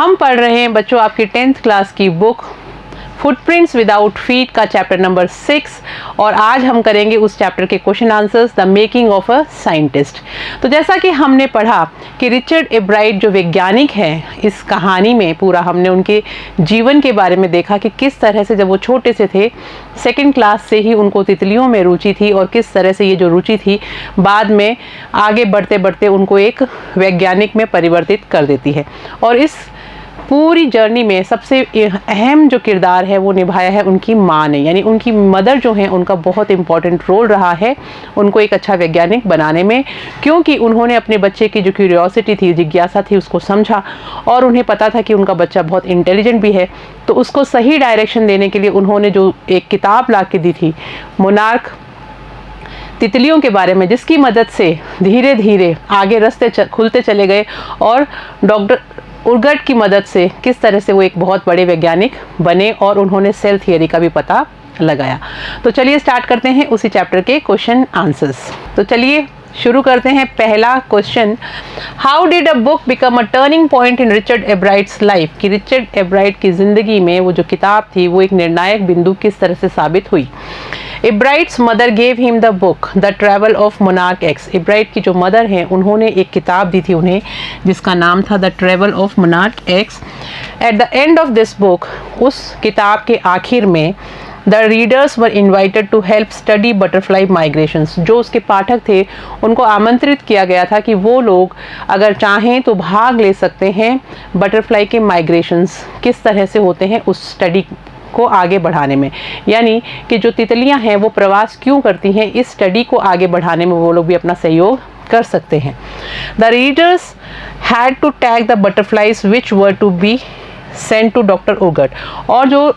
हम पढ़ रहे हैं बच्चों आपकी 10th क्लास की बुक फुटप्रिंट्स विदाउट फीट का चैप्टर नंबर 6 और आज हम करेंगे उस चैप्टर के question answers, the making of a scientist. तो जैसा कि हमने पढ़ा कि रिचर्ड एब्राइट जो वैज्ञानिक हैं, इस कहानी में पूरा हमने उनके जीवन के बारे में देखा कि किस तरह से जब वो छोटे से थे 2nd क्लास से ही उनको तितलियों में रुचि थी और किस तरह से ये जो रुचि थी बाद में आगे बढ़ते बढ़ते उनको एक वैज्ञानिक में परिवर्तित कर देती है। और इस पूरी जर्नी में सबसे अहम जो किरदार है वो निभाया है उनकी माँ ने, यानी उनकी मदर जो है उनका बहुत इम्पॉर्टेंट रोल रहा है उनको एक अच्छा वैज्ञानिक बनाने में, क्योंकि उन्होंने अपने बच्चे की जो क्यूरियोसिटी थी, जिज्ञासा थी, उसको समझा और उन्हें पता था कि उनका बच्चा बहुत इंटेलिजेंट भी है। तो उसको सही डायरेक्शन देने के लिए उन्होंने जो एक किताब ला के दी थी मोनार्क तितलियों के बारे में, जिसकी मदद से धीरे धीरे आगे रास्ते खुलते चले गए और डॉक्टर उर्गट की मदद से किस तरह से वो एक बहुत बड़े वैज्ञानिक बने और उन्होंने सेल थियरी का भी पता लगाया। तो चलिए स्टार्ट करते हैं उसी चैप्टर के क्वेश्चन आंसर्स। तो चलिए शुरू करते हैं। पहला question, how did a book become a turning point in Richard Ebright's life, कि रिचर्ड एब्राइट की ज़िंदगी में वो जो किताब थी वो एक निर्णायक बिंदु किस तरह से साबित हुई। Ebright's mother gave him the book the travel of monarch X. Ebright की जो मदर हैं उन्होंने एक किताब दी थी उन्हें जिसका नाम था the travel of monarch X. At the end of this book, उस किताब के आखिर में the readers were invited to help study butterfly migrations. जो उसके पाठक थे उनको आमंत्रित किया गया था कि वो लोग अगर चाहें तो भाग ले सकते हैं बटरफ्लाई के माइग्रेशंस किस तरह से होते हैं उस स्टडी को आगे बढ़ाने में, यानी कि जो तितलियां हैं वो प्रवास क्यों करती हैं, इस स्टडी को आगे बढ़ाने में वो लोग भी अपना सहयोग कर सकते हैं। The readers had to tag the butterflies which were to be sent to doctor Urquhart. और जो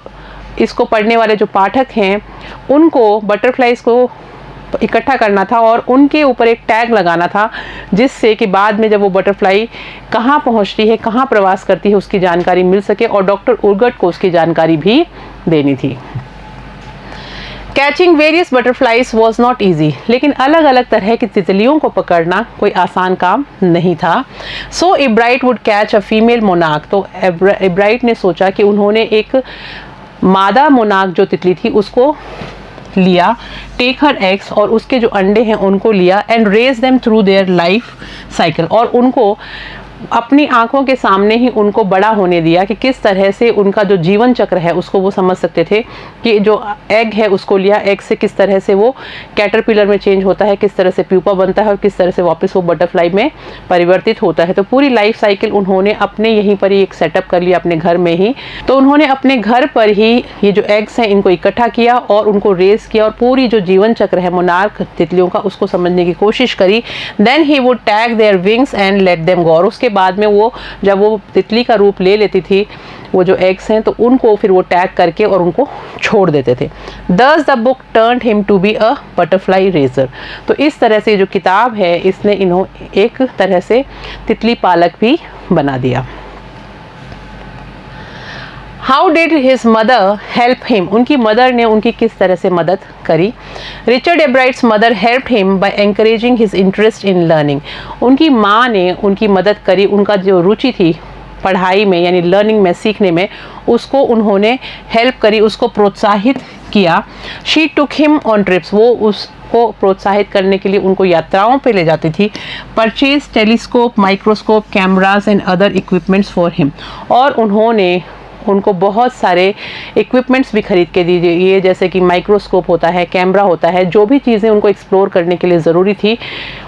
इसको पढ़ने वाले जो पाठक हैं उनको बटरफ्लाइज को इकट्ठा करना था और उनके ऊपर एक टैग लगाना था जिससे कि बाद में जब वो बटरफ्लाई कहाँ पहुँचती है, कहाँ प्रवास करती है, उसकी जानकारी मिल सके और डॉक्टर उर्गट को उसकी जानकारी भी देनी थी। Catching various butterflies was not easy, लेकिन अलग अलग तरह की तितलियों को पकड़ना कोई आसान काम नहीं था। So Ebright would catch a female monarch. तो एब्राइट ने सोचा कि उन्होंने एक मादा मोनार्क जो तितली थी उसको लिया, टेक हर एग्स, और उसके जो अंडे हैं उनको लिया, and raise them through their life cycle, और उनको अपनी आंखों के सामने ही उनको बड़ा होने दिया कि किस तरह से उनका जो जीवन चक्र है उसको वो समझ सकते थे कि जो एग है उसको लिया, एग से किस तरह से वो कैटरपिलर में चेंज होता है, किस तरह से प्यूपा बनता है और किस तरह से वापस वो बटरफ्लाई में परिवर्तित होता है। तो पूरी लाइफ साइकिल उन्होंने अपने यहीं पर ही एक सेटअप कर लिया अपने घर में ही। तो उन्होंने अपने घर पर ही ये जो एग्स हैं इनको इकट्ठा किया और उनको रेस किया और पूरी जो जीवन चक्र है मोनार्क तितलियों का उसको समझने की कोशिश करी। Then he would tag their wings and let them go. और उसके बाद में वो जब वो तितली का रूप ले लेती थी वो जो एग्स हैं तो उनको फिर वो टैग करके और उनको छोड़ देते थे। Thus the book turned him to be a butterfly raiser। तो इस तरह से जो किताब है इसने इन्हों एक तरह से तितली पालक भी बना दिया। How did his mother help him, उनकी मदर ने उनकी किस तरह से मदद करी। Richard Ebright's mother help him by encouraging his interest in learning. उनकी माँ ने उनकी मदद करी, उनका जो रुचि थी पढ़ाई में यानी लर्निंग में, सीखने में, उसको उन्होंने हेल्प करी, उसको प्रोत्साहित किया। She took him on trips, वो उसको प्रोत्साहित करने के लिए उनको यात्राओं पे ले जाती थी। Purchase telescope, microscope, cameras and other equipments for him, और उन्होंने उनको बहुत सारे इक्विपमेंट्स भी खरीद के दीजिए, जैसे कि माइक्रोस्कोप होता है, कैमरा होता है, जो भी चीज़ें उनको एक्सप्लोर करने के लिए ज़रूरी थी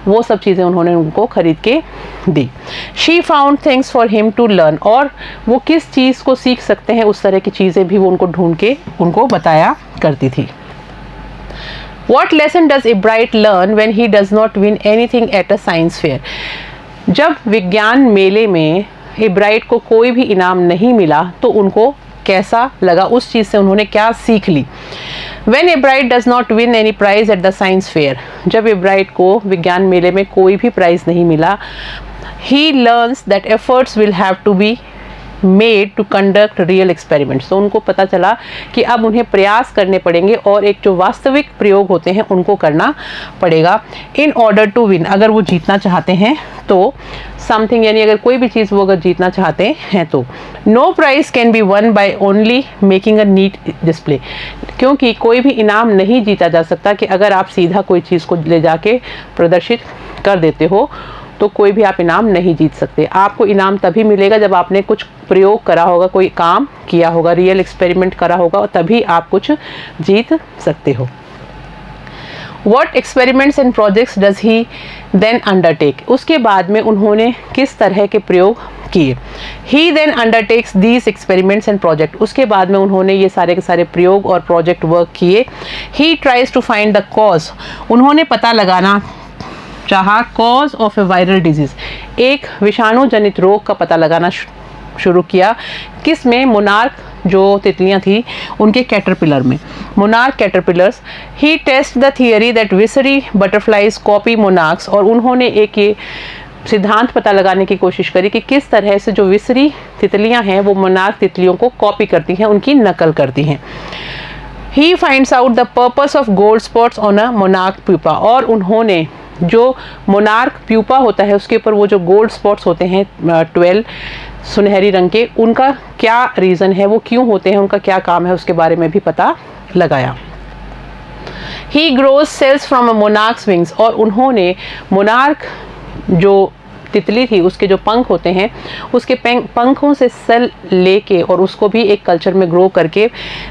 वो सब चीज़ें उन्होंने उनको खरीद के दी। She found things for him to learn, और वो किस चीज़ को सीख सकते हैं उस तरह की चीज़ें भी वो उनको ढूंढ के उनको बताया करती थी। What lesson does Ebright learn when he does not win anything at a science fair? जब विज्ञान मेले में एब्राइट को कोई भी इनाम नहीं मिला तो उनको कैसा लगा, उस चीज़ से उन्होंने क्या सीख ली। When Ebright does not win any prize at the science fair, जब एब्राइट को विज्ञान मेले में कोई भी प्राइज़ नहीं मिला, he learns that efforts will have to be made to conduct real experiments. तो उनको पता चला कि अब उन्हें प्रयास करने पड़ेंगे और एक जो वास्तविक प्रयोग होते हैं उनको करना पड़ेगा इन ऑर्डर टू विन, अगर वो जीतना चाहते हैं तो समथिंग, यानी अगर कोई भी चीज़ वो अगर जीतना चाहते हैं तो। No prize can be won by only making a neat display, क्योंकि कोई भी इनाम नहीं जीता जा सकता कि अगर आप सीधा कोई चीज़ को ले जाके प्रदर्शित कर देते हो तो कोई भी आप इनाम नहीं जीत सकते। आपको इनाम तभी मिलेगा जब आपने कुछ प्रयोग करा होगा, कोई काम किया होगा, रियल एक्सपेरिमेंट करा होगा, और तभी आप कुछ जीत सकते हो। What experiments and projects does he then undertake? उसके बाद में उन्होंने किस तरह के प्रयोग किए? He then undertakes these experiments and projects. उसके बाद में उन्होंने ये सारे के सारे प्रयोग और प्रोजेक्ट वर्क किए। He tries to find the cause. उन्होंने पता लगाना चाहा cause of A viral disease, एक विषाणु जनित रोग का पता लगाना शुरू किया। किस में? मोनार्क जो तितलियां थी उनके कैटरपिलर में, monarch caterpillars. He test the theory that viceroy butterflies copy monarchs, और उन्होंने एक ये सिद्धांत पता लगाने की कोशिश करी कि किस तरह से जो विसरी तितलियां हैं वो मोनार्क तितलियों को कॉपी करती हैं, उनकी नकल करती हैं। He finds out the purpose of gold spots on a monarch pupa, और उन्होंने जो मोनार्क प्यूपा होता है उसके ऊपर वो जो गोल्ड स्पॉट्स होते हैं 12 सुनहरी रंग के, उनका क्या रीज़न है, वो क्यों होते हैं, उनका क्या काम है, उसके बारे में भी पता लगाया। He grows cells from a monarch's wings, और उन्होंने मोनार्क जो तितली थी उसके जो पंख होते हैं उसके पंखों से सेल लेके और उसको भी एक कल्चर में ग्रो करके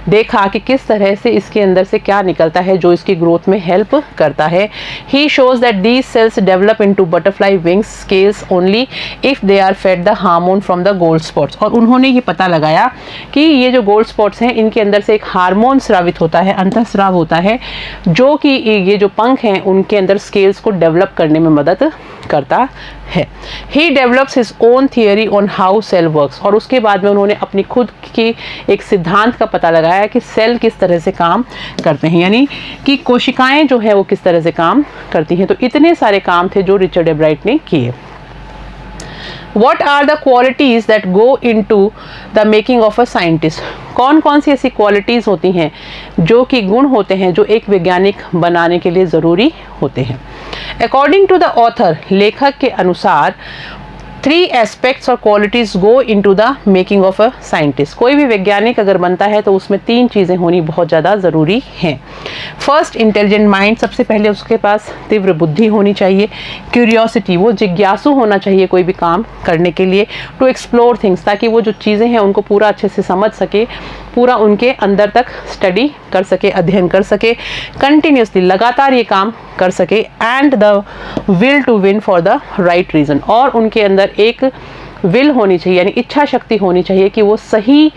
देखा कि किस तरह से इसके अंदर से क्या निकलता है जो इसकी ग्रोथ में हेल्प करता है। He shows that these cells develop into butterfly wings scales only if they are fed the hormone from the gold spots, और उन्होंने ये पता लगाया कि ये जो गोल्ड स्पॉट्स हैं इनके अंदर से एक हार्मोन स्रावित होता है, अंतःस्राव होता है, जो कि ये जो पंख हैं उनके अंदर स्केल्स को डेवलप करने में मदद करता है। He develops his own theory on how cell works, और उसके बाद में उन्होंने अपनी खुद की एक सिद्धांत का पता लगाया कि सेल किस तरह से काम करते हैं, यानी कि कोशिकाएं जो है वो किस तरह से काम करती हैं। तो इतने सारे काम थे जो रिचर्ड एब्राइट ने किए। What are the qualities that go into the making of a scientist? कौन कौन सी ऐसी क्वालिटीज़ होती हैं जो कि गुण होते हैं जो एक वैज्ञानिक बनाने के लिए ज़रूरी होते हैं। According to the author, लेखक के अनुसार 3 एस्पेक्ट्स और qualities go into the making of a scientist. कोई भी वैज्ञानिक अगर बनता है तो उसमें 3 चीज़ें होनी बहुत ज़्यादा ज़रूरी हैं। फर्स्ट, इंटेलिजेंट माइंड, सबसे पहले उसके पास तीव्र बुद्धि होनी चाहिए। क्यूरियोसिटी, वो जिज्ञासु होना चाहिए कोई भी काम करने के लिए। टू एक्सप्लोर थिंग्स, ताकि वो जो चीज़ें हैं उनको पूरा अच्छे से समझ सके, पूरा उनके अंदर तक स्टडी कर सके, अध्ययन कर सके, कंटिन्यूसली लगातार ये काम कर सके। And the will to win for the right reason, और उनके अंदर एक विल होनी चाहिए, यानी इच्छा शक्ति होनी चाहिए कि वो सही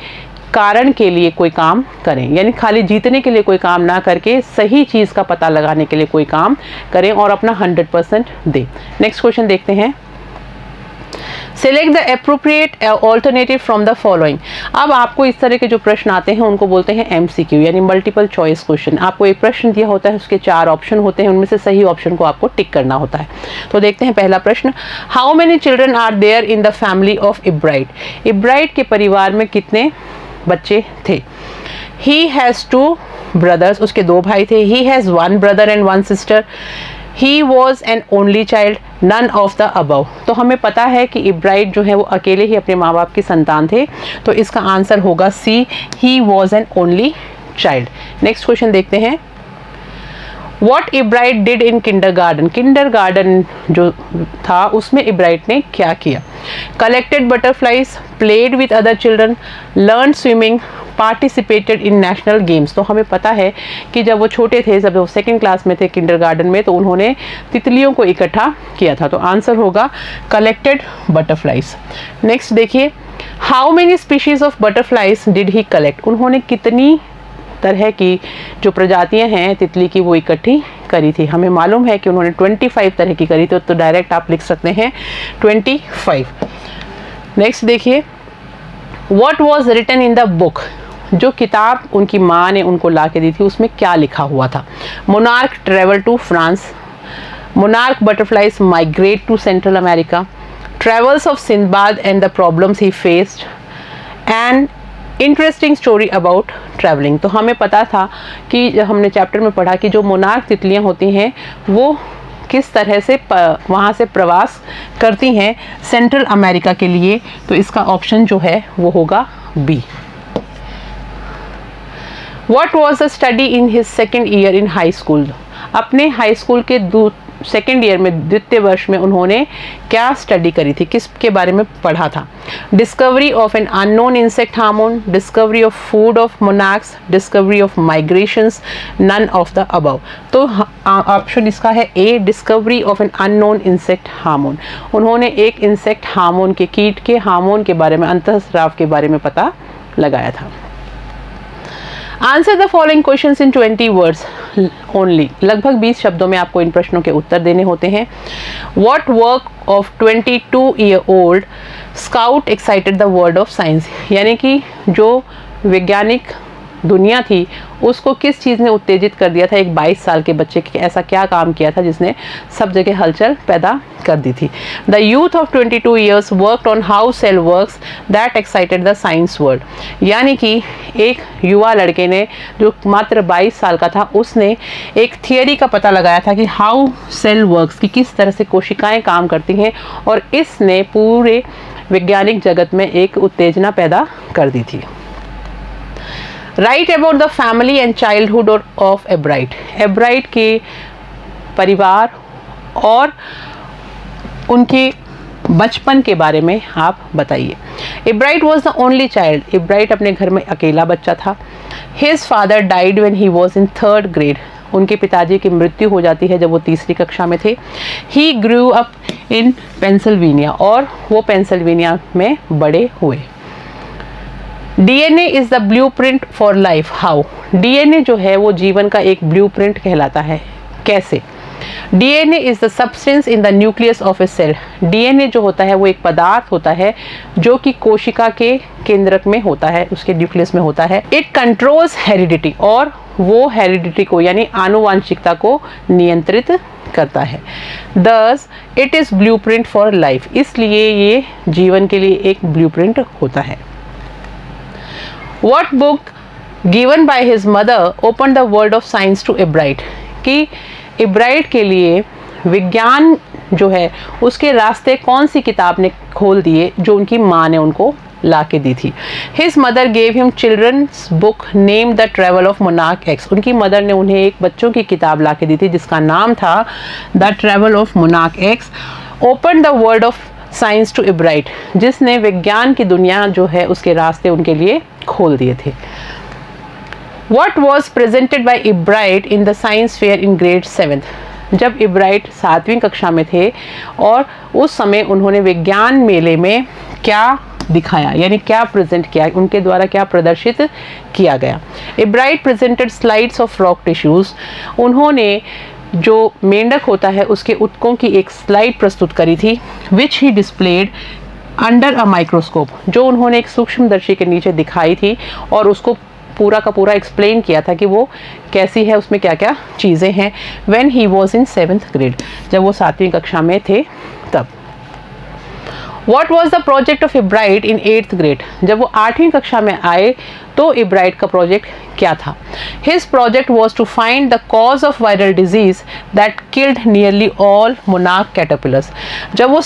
कारण के लिए कोई काम करें, यानी खाली जीतने के लिए कोई काम ना करके सही चीज़ का पता लगाने के लिए कोई काम करें और अपना 100% दें। नेक्स्ट क्वेश्चन देखते हैं। Select the appropriate alternative from the following। अब आपको इस तरह के जो प्रश्न आते हैं उनको बोलते हैं MCQ, यानी मल्टीपल चॉइस क्वेश्चन। आपको एक प्रश्न दिया होता है, उसके 4 ऑप्शन होते हैं, उनमें से सही ऑप्शन को आपको टिक करना होता है। तो देखते हैं पहला प्रश्न, how many children are there in the family of Ebright. Ebright के परिवार में कितने बच्चे थे। ही हैज़ 2 ब्रदर्स, उसके 2 भाई थे। He has 1 brother and 1 sister. He was an only child, none of the above. तो हमें पता है कि इब्राइट जो है वो अकेले ही अपने माँ बाप की संतान थे, तो इसका आंसर होगा C, he was an only child. Next question देखते हैं। What Ebright did in kindergarten. Kindergarten जो था उसमें इब्राइट ने क्या किया। Collected butterflies, played with other children, learn swimming, participated in national games. तो हमें पता है कि जब वो छोटे थे, जब वो 2nd क्लास में थे किंडरगार्टन में, तो उन्होंने तितलियों को इकट्ठा किया था। तो आंसर होगा कलेक्टेड बटरफ्लाइज। नेक्स्ट देखिए, how many species of butterflies did he collect. उन्होंने कितनी तरह की जो प्रजातियां हैं तितली की वो इकट्ठी करी थी। हमें मालूम है कि उन्होंने 25 तरह की करी थी, तो डायरेक्ट आप लिख सकते हैं 25। नेक्स्ट देखिए, what was written in the book. जो किताब उनकी माँ ने उनको ला के दी थी उसमें क्या लिखा हुआ था। Monarch travel to France, monarch butterflies migrate to Central America, travels of Sindbad and the problems he faced, and interesting story about travelling. तो हमें पता था कि जब हमने चैप्टर में पढ़ा कि जो मोनार्क तितलियाँ होती हैं वो किस तरह से वहाँ से प्रवास करती हैं सेंट्रल अमेरिका के लिए, तो इसका ऑप्शन जो है वो होगा B. What was the study in his second year in high school? अपने हाई स्कूल के सेकेंड ईयर में, द्वितीय वर्ष में उन्होंने क्या स्टडी करी थी, किसके बारे में पढ़ा था? Discovery of an unknown insect hormone, discovery of food of monarchs, discovery of migrations, none of the above. तो ऑप्शन इसका है A, discovery of an unknown insect hormone. उन्होंने एक इंसेक्ट हार्मोन के, कीट के हार्मोन के बारे में, अंतःस्राव के बारे में पता लगाया था। Answer the following questions in 20 words only. लगभग 20 शब्दों में आपको इन प्रश्नों के उत्तर देने होते हैं। What work of 22-year-old scout excited the world of science, यानी कि जो वैज्ञानिक दुनिया थी उसको किस चीज़ ने उत्तेजित कर दिया था, एक 22 साल के बच्चे के ऐसा क्या काम किया था जिसने सब जगह हलचल पैदा कर दी थी। The youth of 22 years worked on how cell works that excited the science world, यानी कि एक युवा लड़के ने जो मात्र 22 साल का था उसने एक थियरी का पता लगाया था कि हाउ सेल वर्क्स, कि किस तरह से कोशिकाएं काम करती हैं, और इसने पूरे वैज्ञानिक जगत में एक उत्तेजना पैदा कर दी थी। Right about the family and childhood of एब्राइट, एब्राइट के परिवार और उनके बचपन के बारे में आप बताइए। एब्राइट वॉज द ओनली चाइल्ड, एब्राइट अपने घर में अकेला बच्चा था। His father died when he was in 3rd grade, उनके पिताजी की मृत्यु हो जाती है जब वो 3री कक्षा में थे। ही ग्रू अप इन पेंसिल्वेनिया, और वो पेंसिल्वेनिया में बड़े हुए। DNA is the blueprint for life, how, DNA जो है वो जीवन का एक ब्लूप्रिंट कहलाता है, कैसे? DNA is the substance in the nucleus of a cell, DNA जो होता है वो एक पदार्थ होता है जो कि कोशिका के केंद्रक में होता है, उसके न्यूक्लियस में होता है। इट कंट्रोल्स हेरिडिटी, और वो हेरिडिटी को यानी आनुवांशिकता को नियंत्रित करता है। Thus it is blueprint for life, इसलिए ये जीवन के लिए एक ब्लूप्रिंट होता है। What book given by his mother opened the world of science to एब्राइट, कि एब्राइट के लिए विज्ञान जो है उसके रास्ते कौन सी किताब ने खोल दिए जो उनकी माँ ने उनको ला के दी थी। His mother gave him children's book named The Travel of Monarch X, उनकी मदर ने उन्हें एक बच्चों की किताब ला के दी थी जिसका नाम था The Travel of Monarch X, opened the world of science to Ebright, जिसने विज्ञान की दुनिया जो है उसके रास्ते उनके लिए खोल दिए थे। What was presented by एब्राइट in the science fair in grade 7th, जब एब्राइट 7वीं कक्षा में थे और उस समय उन्होंने विज्ञान मेले में क्या दिखाया, यानी क्या प्रेजेंट किया, उनके द्वारा क्या प्रदर्शित किया गया। एब्राइट presented slides of rock tissues, उन्होंने जो मेंढक होता है उसके उत्तकों की एक स्लाइड प्रस्तुत करी थी, विच ही डिस्प्लेड अंडर अ माइक्रोस्कोप, जो उन्होंने एक सूक्ष्मदर्शी के नीचे दिखाई थी और उसको पूरा का पूरा एक्सप्लेन किया था कि वो कैसी है, उसमें क्या क्या चीज़ें हैं। When he was in 7th grade, जब वो 7वीं कक्षा में थे तब। What was the project of एब्राइट in 8th grade, जब वो 8वीं कक्षा में आए तो एब्राइट का प्रोजेक्ट क्या था? His project was to find the cause of viral disease that killed nearly all monarch caterpillars, जब वो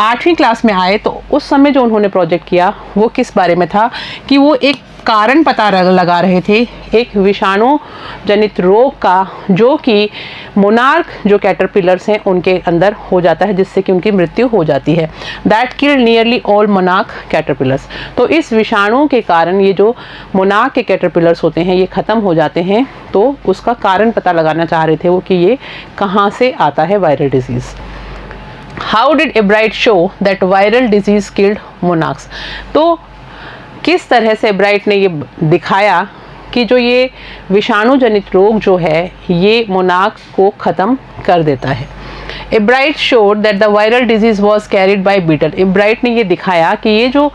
8वीं क्लास में आए तो उस समय जो उन्होंने प्रोजेक्ट किया वो किस बारे में था कि वो एक कारण पता लगा रहे थे एक विषाणु जनित रोग का जो कि मोनार्क जो कैटरपिलर्स हैं उनके अंदर हो जाता है, जिससे कि उनकी मृत्यु हो जाती है। That killed nearly all monarch caterpillars, तो इस विषाणु के कारण ये जो मोनार्क के कैटरपिलर्स होते हैं ये ख़त्म हो जाते हैं, तो उसका कारण पता लगाना चाह रहे थे वो कि ये कहाँ से आता है viral disease. How did एब्राइट show that viral disease killed monarchs, तो किस तरह से एब्राइट ने ये दिखाया कि जो ये विषाणु जनित रोग जो है ये मोनार्क को ख़त्म कर देता है। Ebright showed that the viral disease was carried by beetle, Ebright ने ये दिखाया कि ये जो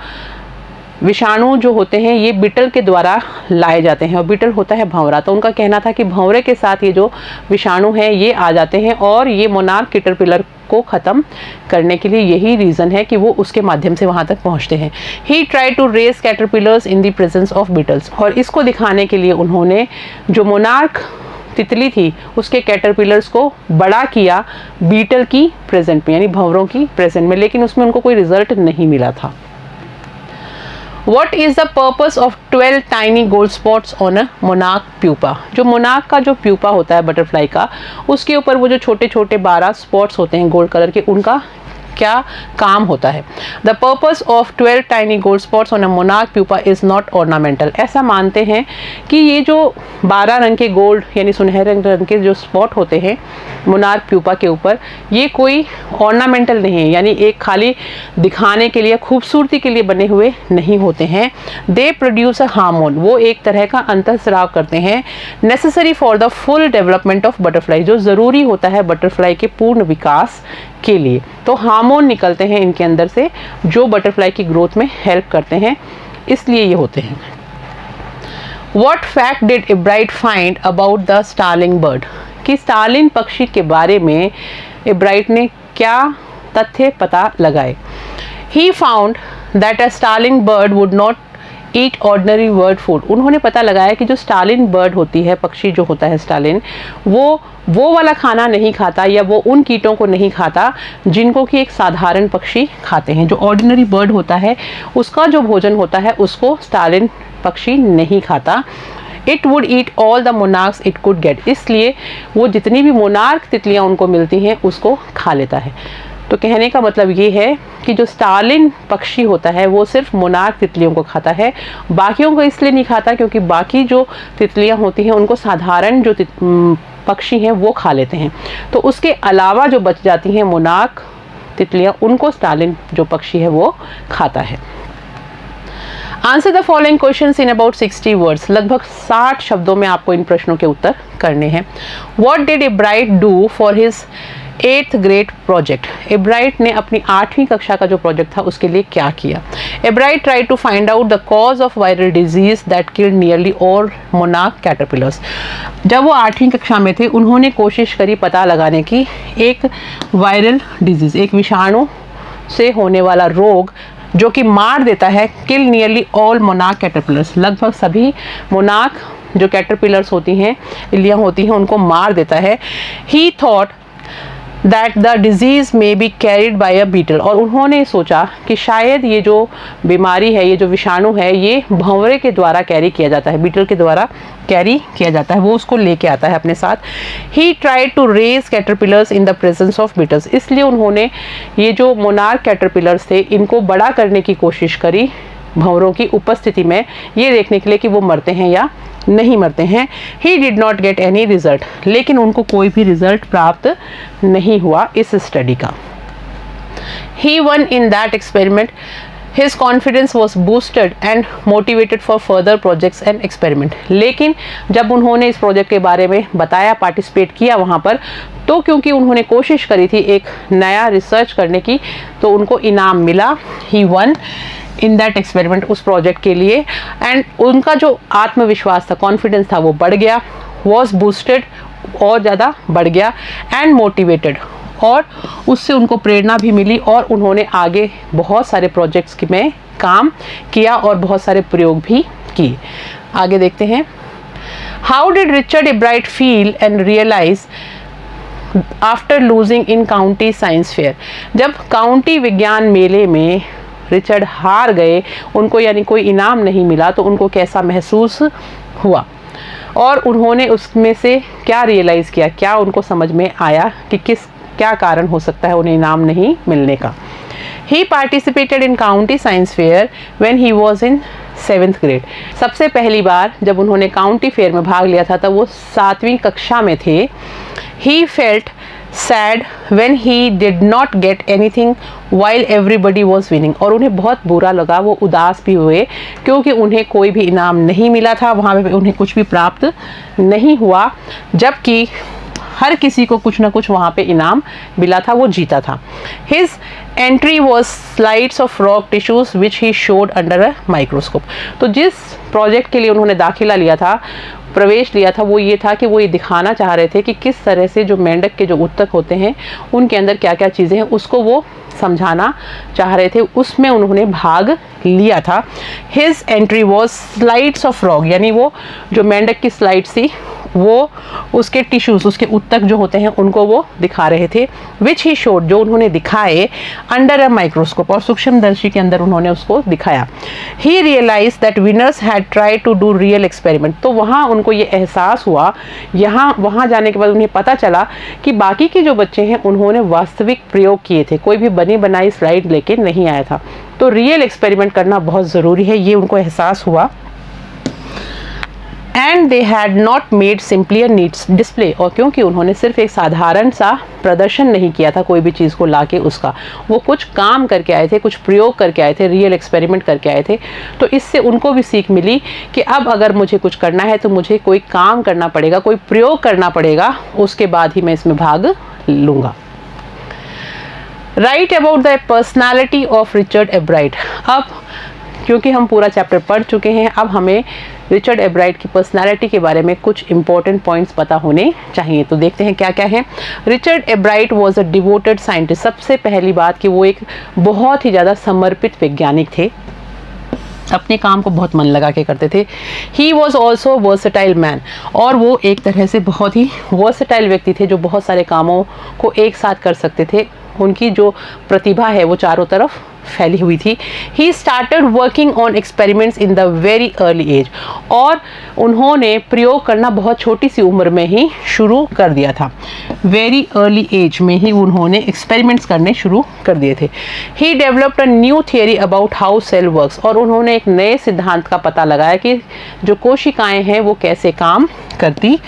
विषाणु जो होते हैं ये बीटल के द्वारा लाए जाते हैं, और बीटल होता है भंवरा, तो उनका कहना था कि भंवरे के साथ ये जो विषाणु हैं ये आ जाते हैं और ये मोनार्क कैटरपिलर को ख़त्म करने के लिए यही रीज़न है कि वो उसके माध्यम से वहाँ तक पहुँचते हैं। He try to raise caterpillars in the presence of beetles, और इसको दिखाने के लिए उन्होंने जो मोनार्क तितली थी उसके कैटरपिलर्स को बड़ा किया बीटल की प्रेजेंट में, यानी भंवरों की प्रेजेंट में, लेकिन उसमें उनको कोई रिजल्ट नहीं मिला था। What is the purpose of 12 tiny gold spots on a monarch pupa? जो मोनार्क का जो प्यूपा होता है बटरफ्लाई का, उसके ऊपर वो जो छोटे छोटे 12 स्पॉट्स होते हैं गोल्ड कलर के, उनका क्या काम होता है। The purpose of 12 tiny gold spots on a monarch pupa is not ornamental. ऐसा मानते हैं कि ये जो 12 रंग के गोल्ड यानी सुनहरे रंग के जो स्पॉट होते हैं मोनार्क प्यूपा के ऊपर, ये कोई ऑर्नामेंटल नहीं है, यानी एक खाली दिखाने के लिए, खूबसूरती के लिए बने हुए नहीं होते हैं। दे प्रोड्यूस अ हार्मोन, वो एक तरह का अंतःस्राव करते हैं, necessary for the full development of butterfly, जो ज़रूरी होता है बटरफ्लाई के पूर्ण विकास के लिए। तो हार्मोन निकलते हैं इनके अंदर से जो बटरफ्लाई की ग्रोथ में हेल्प करते हैं, इसलिए ये होते हैं। What fact did Ebright find about the starling bird? कि स्टार्लिंग पक्षी के बारे में एब्राइट ने क्या तथ्य पता लगाए। He found that a starling bird would not eat ordinary bird food. उन्होंने पता लगाया कि जो स्टालिन बर्ड होती है, पक्षी जो होता है स्टालिन, वो वाला खाना नहीं खाता, या वो उन कीटों को नहीं खाता जिनको कि एक साधारण पक्षी खाते हैं। जो ऑर्डिनरी बर्ड होता है उसका जो भोजन होता है उसको स्टालिन पक्षी नहीं खाता। It would eat all the monarchs it could get, इसलिए वो जितनी भी मोनार्क तितलियाँ उनको मिलती हैं उसको खा लेता है। तो कहने का मतलब ये है कि जो स्टार्लिन पक्षी होता है वो सिर्फ मोनार्क तितलियों को खाता है, बाकियों को इसलिए नहीं खाता क्योंकि बाकी जो तितलियां होती हैं उनको साधारण जो पक्षी हैं वो खा लेते हैं। तो उसके अलावा जो बच जाती हैं मोनार्क तितलियां, उनको स्टार्लिन जो पक्षी है वो खाता है। Answer the following questions in about 60 words. लगभग 60 शब्दों में आपको इन प्रश्नों के उत्तर करने हैं। What did एब्राइट do for his 8th grade project? एब्राइट ने अपनी 8वीं कक्षा का जो प्रोजेक्ट था उसके लिए क्या किया? Ebright try to find out the cause of viral disease that killed nearly all monarch caterpillars. जब वो 8वीं कक्षा में थे उन्होंने कोशिश करी पता लगाने की एक वायरल डिजीज, एक विषाणु से होने वाला रोग जो कि मार देता है, किल नियरली ऑल मोनार्क कैटरपिलर्स, लगभग सभी मोनार्क जो कैटरपिलर्स होती हैं, इल्लियाँ होती हैं, उनको मार देता है। He thought that the disease may be carried by a beetle, और उन्होंने सोचा कि शायद ये जो बीमारी है, ये जो विषाणु है, ये भंवरे के द्वारा कैरी किया जाता है, बीटल के द्वारा कैरी किया जाता है, वो उसको लेके आता है अपने साथ। He tried to raise caterpillars in the presence of beetles, इसलिए उन्होंने ये जो मोनार्क कैटरपिलर्स थे इनको बड़ा करने की कोशिश करी भंवरों की उपस्थिति में, ये देखने के लिए कि वो मरते हैं या नहीं मरते हैं। He did not get any result, लेकिन उनको कोई भी रिजल्ट प्राप्त नहीं हुआ इस स्टडी का। He won in that experiment, his confidence was boosted and motivated for further projects and experiment. लेकिन जब उन्होंने इस प्रोजेक्ट के बारे में बताया, पार्टिसिपेट किया वहाँ पर, तो क्योंकि उन्होंने कोशिश करी थी एक नया रिसर्च करने की, तो उनको इनाम मिला। ही वन इन दैट एक्सपेरिमेंट, उस प्रोजेक्ट के लिए, एंड उनका जो आत्मविश्वास था, कॉन्फिडेंस था, वो बढ़ गया, वॉज बूस्टेड, और ज़्यादा बढ़ गया, एंड मोटिवेटेड, और उससे उनको प्रेरणा भी मिली, और उन्होंने आगे बहुत सारे प्रोजेक्ट्स में काम किया और बहुत सारे प्रयोग भी किए। आगे देखते हैं। How did Richard Ebright feel and realise after losing in county science fair? जब काउंटी विज्ञान मेले में रिचर्ड हार गए, उनको यानी कोई इनाम नहीं मिला, तो उनको कैसा महसूस हुआ, और उन्होंने उसमें से क्या रियलाइज़ किया, क्या उनको समझ में आया कि क्या कारण हो सकता है उन्हें इनाम नहीं मिलने का। He participated in county science fair when he was in 7th grade. सबसे पहली बार जब उन्होंने काउंटी फेयर में भाग लिया था तब वो 7वीं कक्षा में थे। He felt sad when he did not get anything while everybody was winning, और उन्हें बहुत बुरा लगा, वो उदास भी हुए क्योंकि उन्हें कोई भी इनाम नहीं मिला था, वहाँ पे उन्हें कुछ भी प्राप्त नहीं हुआ, जबकि हर किसी को कुछ ना कुछ वहाँ पे इनाम मिला था, वो जीता था। His entry was slides of rock tissues which he showed under a microscope। तो जिस प्रोजेक्ट के लिए उन्होंने दाखिला लिया था, प्रवेश लिया था वो ये था कि वो ये दिखाना चाह रहे थे कि किस तरह से जो मेंढक के जो उत्तक होते हैं उनके अंदर क्या क्या चीज़ें हैं उसको वो समझाना चाह रहे थे, उसमें उन्होंने भाग लिया था। His entry was slides of frog, यानी वो जो मेंढक की स्लाइड्स थी वो उसके टिश्यूज, उसके उत्तक जो होते हैं उनको वो दिखा रहे थे। विच ही शोड, जो उन्होंने दिखाए अंडर अ माइक्रोस्कोप, और सूक्ष्मदर्शी के अंदर उन्होंने उसको दिखाया। He realize that winners had try to do real experiment, तो वहाँ उनको ये एहसास हुआ, वहाँ जाने के बाद उन्हें पता चला कि बाकी के जो बच्चे हैं उन्होंने वास्तविक प्रयोग किए थे, कोई भी बनी बनाई स्लाइड लेके नहीं आया था। तो रियल एक्सपेरिमेंट करना बहुत ज़रूरी है, ये उनको एहसास हुआ। And they had not made simply a neat display, और क्योंकि उन्होंने सिर्फ एक साधारण सा प्रदर्शन नहीं किया था कोई भी चीज़ को लाके उसका, वो कुछ काम करके आए थे, कुछ प्रयोग करके आए थे, रियल एक्सपेरिमेंट करके आए थे। तो इससे उनको भी सीख मिली कि अब अगर मुझे कुछ करना है तो मुझे कोई काम करना पड़ेगा, कोई प्रयोग करना पड़ेगा, उसके बाद ही मैं इसमें भाग लूँगा। Right about the personality of Richard एब्राइट। अब क्योंकि हम पूरा चैप्टर पढ़ चुके हैं, अब हमें रिचर्ड एब्राइट की पर्सनालिटी के बारे में कुछ इंपॉर्टेंट पॉइंट्स पता होने चाहिए। तो देखते हैं क्या क्या है। Richard एब्राइट was a devoted scientist. सबसे पहली बात कि वो एक बहुत ही ज़्यादा समर्पित वैज्ञानिक थे, अपने काम को बहुत मन लगा के करते थे। He was also versatile man, और वो एक तरह से बहुत ही वर्सेटाइल व्यक्ति थे जो बहुत सारे कामों को एक साथ कर सकते थे। उनकी जो प्रतिभा है वो चारों तरफ फैली हुई थी। He started working on experiments in the very early age, और उन्होंने प्रयोग करना बहुत छोटी सी उम्र में ही शुरू कर दिया था। वेरी अर्ली एज में ही उन्होंने एक्सपेरिमेंट्स करने शुरू कर दिए थे। He developed a new theory about how cell works, और उन्होंने एक नए सिद्धांत का पता लगाया कि जो कोशिकाएं हैं वो कैसे काम करती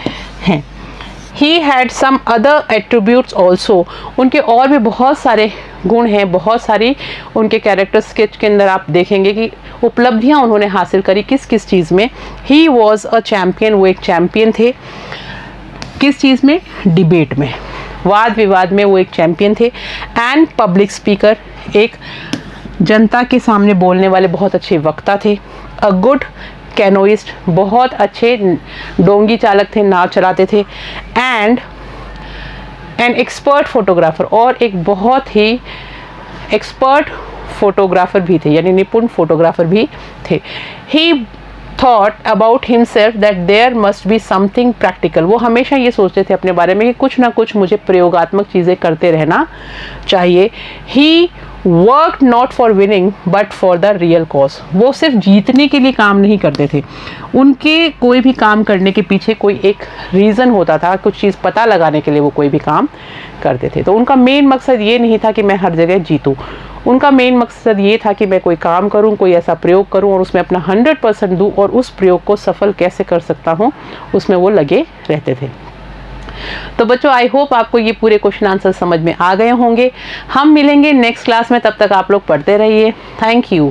हैं। He had some other attributes also, उनके और भी बहुत सारे गुण हैं, बहुत सारी उनके कैरेक्टर स्केच के अंदर आप देखेंगे कि उपलब्धियां उन्होंने हासिल करी किस किस चीज़ में। He was a champion, वो एक चैम्पियन थे। किस चीज़ में? डिबेट में, वाद विवाद में वो एक चैम्पियन थे। एंड पब्लिक स्पीकर, एक जनता के सामने बोलने वाले बहुत अच्छे वक्ता थे। अ गुड कैनोइस्ट, बहुत अच्छे डोंगी चालक थे, नाव चलाते थे। एंड एन एक्सपर्ट फोटोग्राफर, और एक बहुत ही एक्सपर्ट फोटोग्राफर भी थे, यानी निपुण फोटोग्राफर भी थे। He thought about himself that there must be something practical, वो हमेशा ये सोचते थे अपने बारे में कि कुछ ना कुछ मुझे प्रयोगात्मक चीज़ें करते रहना चाहिए। He work not for winning but for the real cause, वो सिर्फ जीतने के लिए काम नहीं करते थे, उनके कोई भी काम करने के पीछे कोई एक रीज़न होता था, कुछ चीज़ पता लगाने के लिए वो कोई भी काम करते थे। तो उनका मेन मकसद ये नहीं था कि मैं हर जगह जीतूँ, उनका मेन मकसद ये था कि मैं कोई काम करूं, कोई ऐसा प्रयोग करूं और उसमें अपना 100% दूं, और उस प्रयोग को सफल कैसे कर सकता हूं उसमें वो लगे रहते थे। तो बच्चों, आई होप आपको ये पूरे क्वेश्चन आंसर समझ में आ गए होंगे। हम मिलेंगे नेक्स्ट क्लास में, तब तक आप लोग पढ़ते रहिए। Thank you.